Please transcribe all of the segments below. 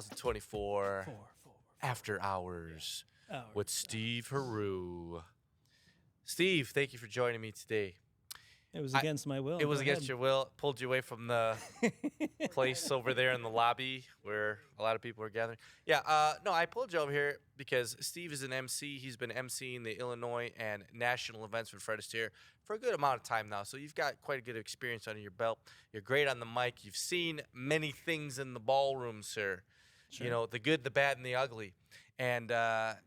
2024 After Hours with Steve Heroux. Steve, thank you for joining me today. It was against my will. It was against your will. Pulled you away from the place over there in the lobby where a lot of people are gathering. Yeah, no, I pulled you over here because Steve is an MC. He's been MCing the Illinois and national events with Fred Astaire for a good amount of time now. So you've got quite a good experience under your belt. You're great on the mic. You've seen many things in the ballroom, sir. Sure. You know, the good, the bad, and the ugly. And,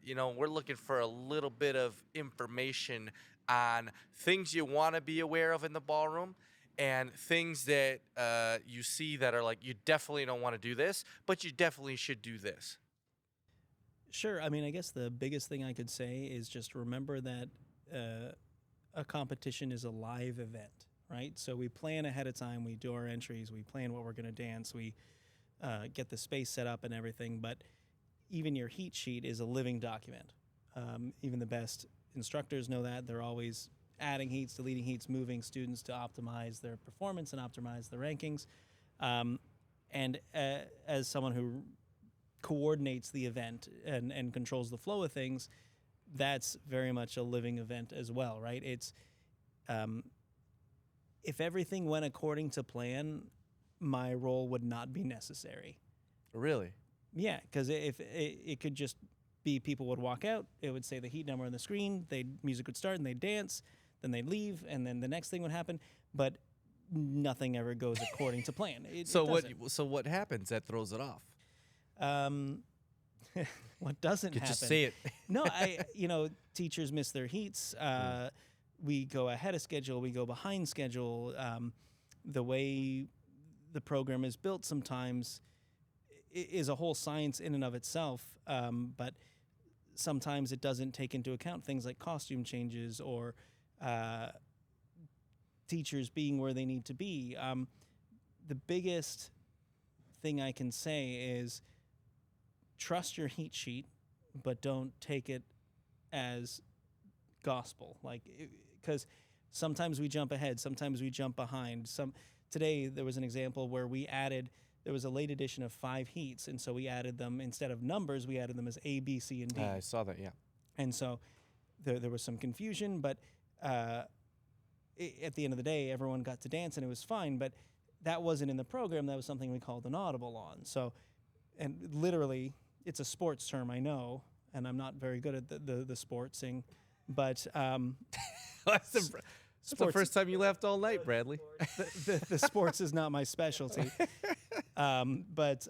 you know, we're looking for a little bit of information on things you want to be aware of in the ballroom and things that you see that are like, you definitely don't want to do this, but you definitely should do this. Sure. I mean, I guess the biggest thing I could say is just remember that a competition is a live event, right? So we plan ahead of time. We do our entries. We plan what we're going to dance. We get the space set up and everything. But even your heat sheet is a living document. Even the best instructors know that. They're always adding heats, deleting heats, moving students to optimize their performance and optimize the rankings. And as someone who coordinates the event and controls the flow of things, that's very much a living event as well, right? It's if everything went according to plan, my role would not be necessary. Really? Yeah, because if it could just be people would walk out, it would say the heat number on the screen, music would start and they'd dance, then they'd leave, and then the next thing would happen, but nothing ever goes according to plan. So what happens that throws it off? What doesn't happen? Just say it. No, teachers miss their heats. We go ahead of schedule, we go behind schedule. The way the program is built sometimes is a whole science in and of itself, but sometimes it doesn't take into account things like costume changes or teachers being where they need to be. The biggest thing I can say is trust your heat sheet, but don't take it as gospel. Because sometimes we jump ahead, sometimes we jump behind. Today there was an example where there was a late edition of 5 heats, and so we added them, instead of numbers, we added them as A, B, C, and D. I saw that, yeah. And so there was some confusion, but at the end of the day, everyone got to dance, and it was fine, but that wasn't in the program. That was something we called an audible on. So, and literally, it's a sports term, I know, and I'm not very good at the sportsing, but... That's the first time you laughed all night, Bradley. The sports is not my specialty. But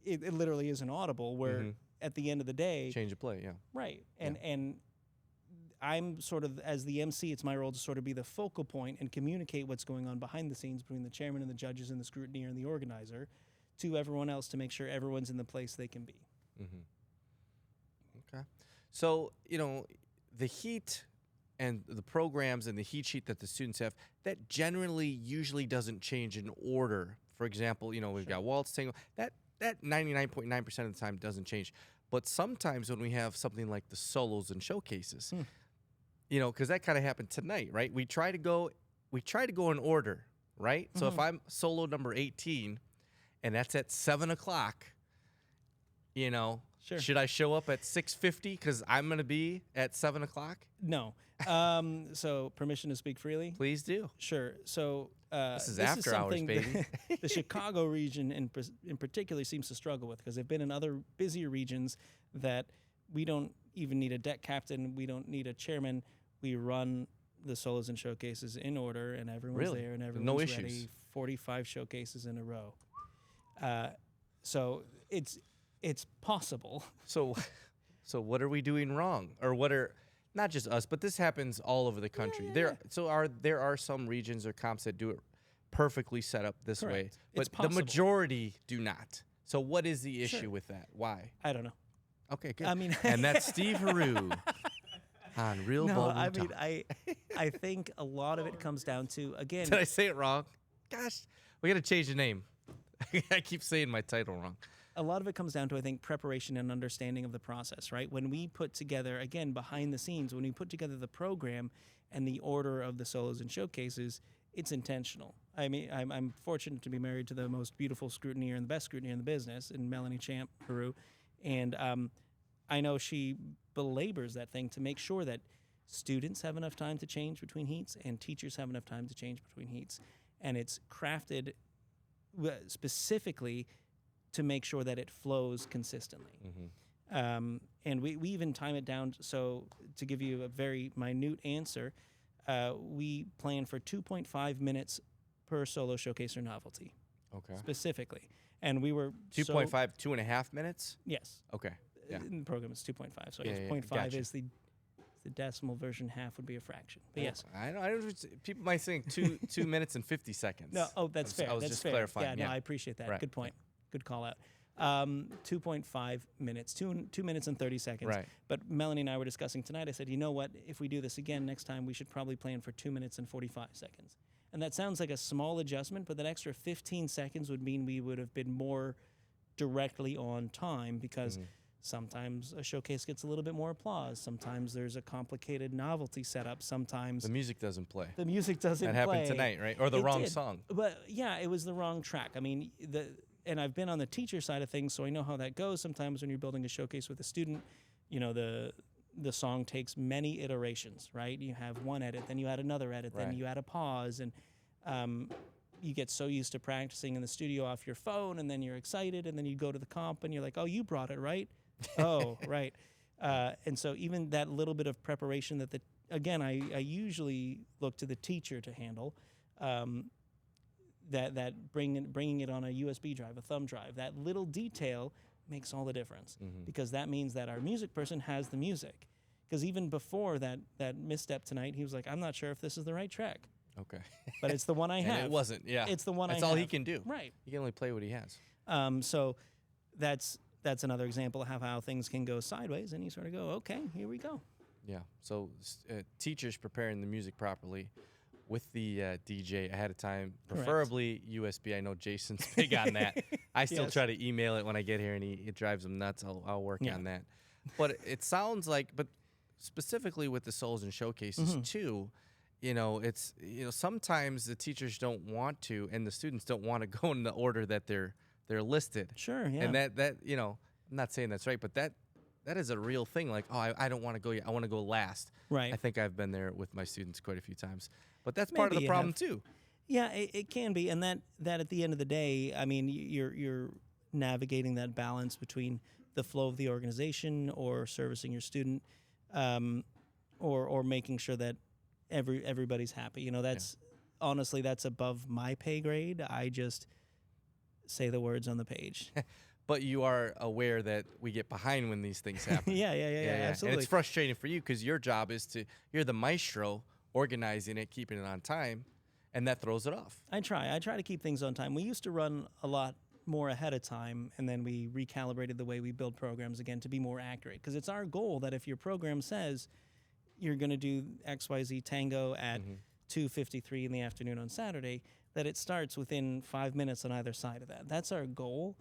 it literally is an audible where at the end of the day... Change of play, yeah. Right. And I'm sort of, as the MC, it's my role to sort of be the focal point and communicate what's going on behind the scenes between the chairman and the judges and the scrutineer and the organizer to everyone else to make sure everyone's in the place they can be. Okay. So, the heat... and the programs and the heat sheet that the students have, that generally usually doesn't change in order. For example, we've got waltz, tango. That 99.9% of the time doesn't change. But sometimes when we have something like the solos and showcases, because that kind of happened tonight, right? We try to go in order, right? So if I'm solo number 18 and that's at 7 o'clock, Sure. Should I show up at 6:50 because I'm going to be at 7 o'clock? No. So permission to speak freely? Please do. Sure. So this is after hours, baby. The Chicago region in particular seems to struggle with, because they've been in other busier regions that we don't even need a deck captain. We don't need a chairman. We run the solos and showcases in order, and everyone's there, and everyone's ready. 45 showcases in a row. So it's possible. So what are we doing wrong? Or what are, not just us, but this happens all over the country. Yeah. There are some regions or comps that do it perfectly set up this way, but the majority do not. So what is the issue with that? Why? I don't know. Okay, good. I mean, and that's Steve Heroux on Real Ballroom Talk. I think a lot of it comes down to, again... Did I say it wrong? Gosh, we got to change the name. I keep saying my title wrong. A lot of it comes down to, I think, preparation and understanding of the process, right? When we put together, again, behind the scenes, when we put together the program and the order of the solos and showcases, it's intentional. I mean, I'm fortunate to be married to the most beautiful scrutineer and the best scrutineer in the business, in Melanie Champ Heroux, and I know she belabors that thing to make sure that students have enough time to change between heats and teachers have enough time to change between heats, and it's crafted specifically to make sure that it flows consistently. And we even time it down. So to give you a very minute answer, we plan for 2.5 minutes per solo showcase or novelty. Okay. Specifically. And we were 2.5, 2.5 minutes? Yes. Okay. Yeah. In the program, it's 2.5. So I Yeah, guess yeah, 0.5 gotcha. is the decimal version. Half would be a fraction. But yes. I don't. People might think 2 minutes and 50 seconds. No. Oh, that's fair. I was That's just fair. clarifying. Yeah. No, I appreciate that. Right. Good point. Good call out. 2.5 minutes, 2 minutes and 30 seconds. Right. But Melanie and I were discussing tonight. I said, you know what? If we do this again next time, we should probably plan for 2 minutes and 45 seconds. And that sounds like a small adjustment, but that extra 15 seconds would mean we would have been more directly on time, because sometimes a showcase gets a little bit more applause. Sometimes there's a complicated novelty setup. Sometimes The music doesn't play. the music doesn't That play. happened tonight, right? Or the It wrong did. song. But yeah, it was the wrong track. I mean, and I've been on the teacher side of things, so I know how that goes. Sometimes when you're building a showcase with a student, you know, the song takes many iterations, right? You have one edit, then you add another edit, then Right. you add a pause, and you get so used to practicing in the studio off your phone, and then you're excited, and then you go to the comp, and you're like, oh, you brought it, right? Oh, right. And so even that little bit of preparation that again, I usually look to the teacher to handle, that bringing it on a USB drive, a thumb drive, that little detail makes all the difference, because that means that our music person has the music. Because even before that misstep tonight, he was like, I'm not sure if this is the right track, Okay. but it's the one I have. And it wasn't. Yeah. It's the one That's I all have. he can do. Right. He can only play what he has. So that's another example of how things can go sideways, and you sort of go, okay, here we go. Yeah. So teachers preparing the music properly with the DJ ahead of time, Correct. preferably USB. I know Jason's big on that. I still Yes. try to email it when I get here, and it drives him nuts. I'll work Yeah. on that. But it sounds like, but specifically with the solos and showcases too, you know, it's, you know, sometimes the teachers don't want to, and the students don't want to go in the order that they're listed. Sure, yeah. And that you know, I'm not saying that's right, but that is a real thing. Like, oh, I don't want to go yet. I want to go last. Right. I think I've been there with my students quite a few times. But that's part of Maybe the you problem have. too. Yeah, it can be, and that at the end of the day, I mean, you're navigating that balance between the flow of the organization or servicing your student, or making sure that everybody's happy. You know, that's honestly, that's above my pay grade. I just say the words on the page. But you are aware that we get behind when these things happen. Yeah, absolutely. And it's frustrating for you because your job is you're the maestro, organizing it, keeping it on time, and that throws it off. I try to keep things on time. We used to run a lot more ahead of time, and then we recalibrated the way we build programs again to be more accurate. Because it's our goal that if your program says you're going to do XYZ Tango at 2:53 in the afternoon on Saturday, that it starts within 5 minutes on either side of that. That's our goal.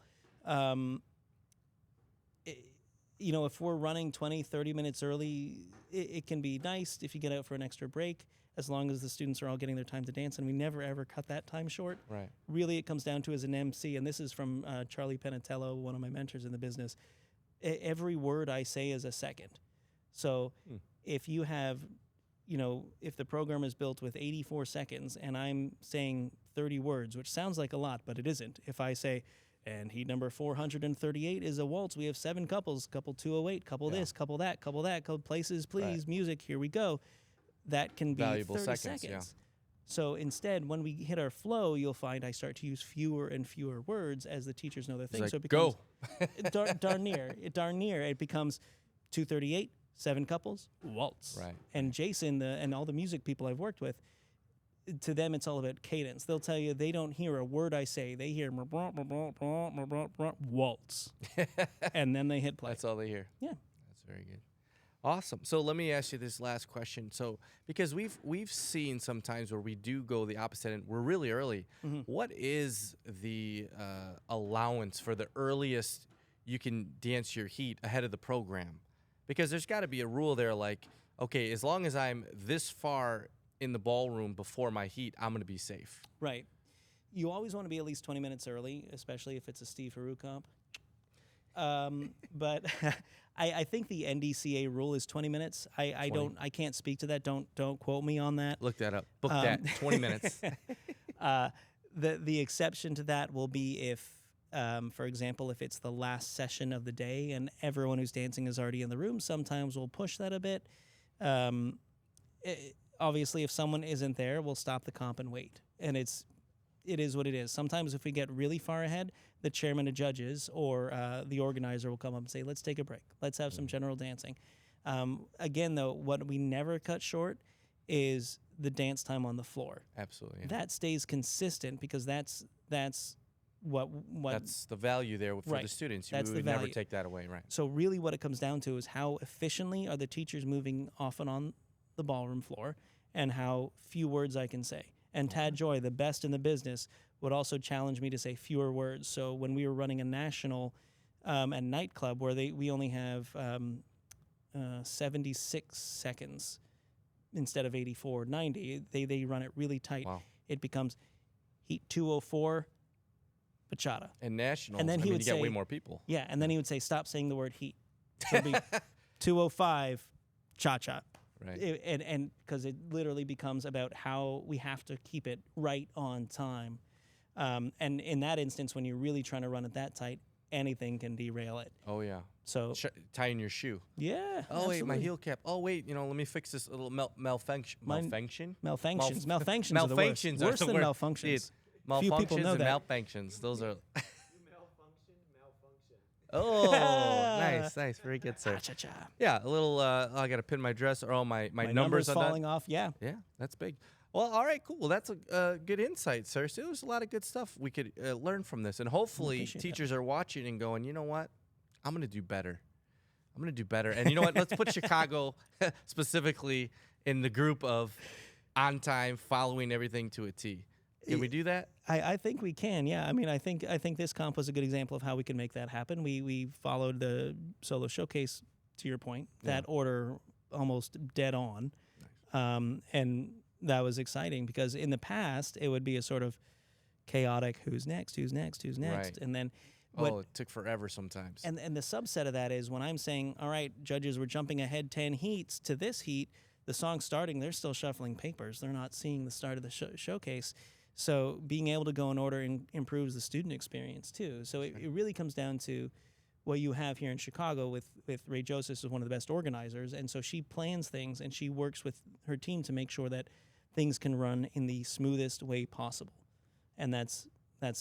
You know, if we're running 20, 30 minutes early, it can be nice if you get out for an extra break, as long as the students are all getting their time to dance, and we never, ever cut that time short. Right. Really, it comes down to, as an MC, and this is from Charlie Penatello, one of my mentors in the business, every word I say is a second. So if you have, you know, if the program is built with 84 seconds and I'm saying 30 words, which sounds like a lot, but it isn't. If I say, and heat number 438 is a waltz. We have 7 couples, couple 208, couple this, couple that, couple places, please, music, here we go. That can be Valuable 30 seconds, yeah. So instead, when we hit our flow, you'll find I start to use fewer and fewer words as the teachers know their thing. Like, so it becomes go. darn near. It becomes 238, 7 couples, waltz. Right. And Jason, and all the music people I've worked with, to them, it's all about cadence. They'll tell you they don't hear a word I say. They hear waltz. And then they hit play. That's all they hear. Yeah. That's very good. Awesome. So let me ask you this last question. So because we've seen sometimes where we do go the opposite end, we're really early. What is the allowance for the earliest you can dance your heat ahead of the program? Because there's got to be a rule there, like, okay, as long as I'm this far in the ballroom before my heat, I'm going to be safe. Right. you always want to be at least 20 minutes early, especially if it's a Steve Heroux comp. But I think the NDCA rule is 20 minutes. I can't speak to that. Don't quote me on that. Look that up. Book that. 20 minutes. The exception to that will be if, for example, if it's the last session of the day and everyone who's dancing is already in the room, sometimes we'll push that a bit. Obviously, if someone isn't there, we'll stop the comp and wait. And it is what it is. Sometimes if we get really far ahead, the chairman of judges or the organizer will come up and say, let's take a break. Let's have some general dancing. Again, though, what we never cut short is the dance time on the floor. Absolutely. Yeah. That stays consistent because that's what that's the value there for the students. That's we the would never value. take that away, right? So really what it comes down to is how efficiently are the teachers moving off and on the ballroom floor and how few words I can say. And Tad Joy, the best in the business, would also challenge me to say fewer words. So when we were running a national at nightclub where we only have 76 seconds instead of 84, 90, they run it really tight. Wow. It becomes heat 204, bachata. And nationals, And then he would you get say- way more people. Yeah, and then he would say, stop saying the word heat. So it'd be 205, cha-cha. Right. And because it literally becomes about how we have to keep it right on time. And in that instance, when you're really trying to run it that tight, anything can derail it. Oh, yeah. So, Tying your shoe. yeah. Oh, wait, my absolutely. heel cap. Oh, wait, let me fix this little malfunction. Malfunction? Malfunctions. Malfunctions are the worst. Malfunctions are Worse the than worst. malfunctions. Dude, Few people malfunctions know and that. malfunctions. Those are. Oh, nice. Very good, sir. Cha-cha. Yeah, a little. I got to pin my dress or all my My numbers on falling off. Yeah. that. Yeah, that's big. Well, all right, cool. Well, that's a good insight, sir. So there's a lot of good stuff we could learn from this, and hopefully appreciate that. teachers are watching and going, you know what, I'm gonna do better. And you know what? Let's put Chicago specifically in the group of on time, following everything to a T. Can we do that? I think we can, yeah. I mean, I think this comp was a good example of how we can make that happen. We followed the solo showcase, to your point, that order almost dead on, and that was exciting because in the past it would be a sort of chaotic who's next, Right. and then It took forever sometimes. and the subset of that is when I'm saying, all right, judges, we're jumping ahead 10 heats to this heat, the song's starting, they're still shuffling papers. They're not seeing the start of the showcase. So being able to go in order improves the student experience too. So it really comes down to what you have here in Chicago with Ray Joseph is one of the best organizers. And so she plans things and she works with her team to make sure that things can run in the smoothest way possible. And that's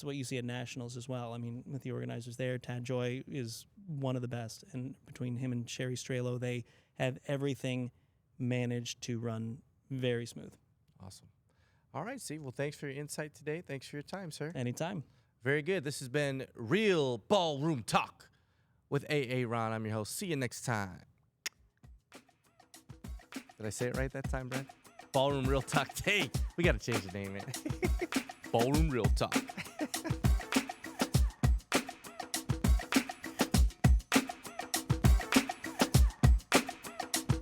what you see at nationals as well. I mean, with the organizers there, Tad Joy is one of the best. And between him and Sherry Strelo, they have everything managed to run very smooth. Awesome. All right, Steve. Well, thanks for your insight today. Thanks for your time, sir. Anytime. Very good. This has been Real Ballroom Talk with A.A. Ron. I'm your host. See you next time. Did I say it right that time, Brad? Ballroom Real Talk. Hey, we got to change the name, man. Ballroom Real Talk.